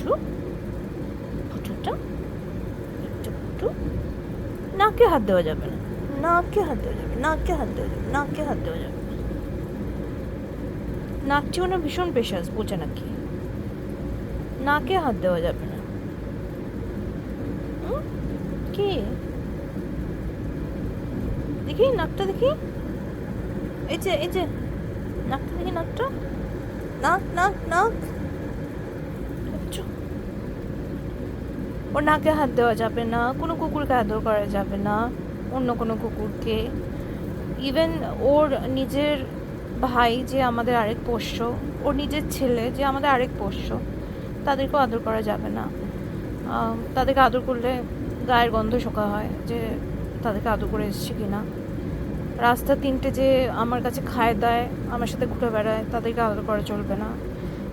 পুচু পুচুটা একটু পুটু। নাকে হাত দেওয়া যাবে না, নাকে হাত দেওয়া যাবে, নাকে হাত দেওয়া যাবে, নাকে হাত দেওয়া যাবে। নাক চিবানো ভীষণ পেশাস, বোঝে নাকি? নাকে হাত দেওয়া যাবে না। কি দেখি নাকটা, দেখি এই যে এই যে নাকটা দেখি, নাকটা, নাক নাক নাক। ওর নাকে হাত দেওয়া যাবে না, কোনো কুকুরকে আদর করা যাবে না, অন্য কোনো কুকুরকে। ইভেন ওর নিজের ভাই যে আমাদের আরেক পোষ্য, ওর নিজের ছেলে যে আমাদের আরেক পোষ্য, তাদেরকেও আদর করা যাবে না। তাদেরকে আদর করলে গায়ের গন্ধ শোকা হয় যে তাদেরকে আদর করে এসছে কিনা। রাস্তা তিনটে যে আমার কাছে খায় দায়, আমার সাথে ঘুরে বেড়ায়, তাদেরকে আদর করা চলবে না।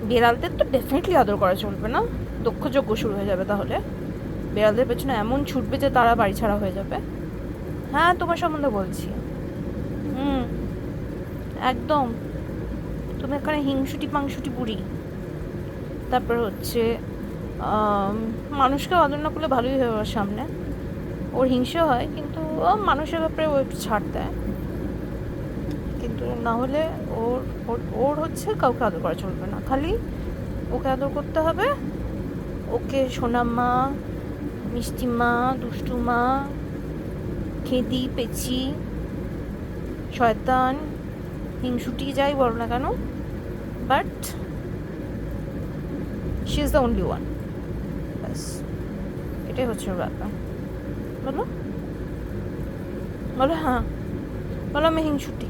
বিড়ালদের তো ডেফিনেটলি আদর করা চলবে না, দক্ষযজ্ঞ শুরু হয়ে যাবে তাহলে। বিড়ালদের পেছনে এমন ছুটবে যে তারা বাড়ি ছাড়া হয়ে যাবে। হ্যাঁ, তোমার সম্বন্ধে বলছি। একদম, তুমি এখানে হিংসুটি পাংসুটি বুড়ি। তারপর হচ্ছে মানুষকে আদর না করলে ভালোই হয় ওর সামনে। ওর হিংসে হয়, কিন্তু ও মানুষের ব্যাপারে ও একটু ছাড় দেয়, কিন্তু না হলে ওর ওর ওর হচ্ছে কাউকে আদর করা চলবে না। খালি ওকে আদর করতে হবে, ওকে সোনামা, মিষ্টিমা, দুষ্টুমা, খেদি, পেচি, শয়তান, হিংসুটি যাই বলো না কেন, but she is the only one. ব্যাস, এটাই হচ্ছে ওর ব্যাপার। বলো বলো, হ্যাঁ বলো, আমি হিংসুটি।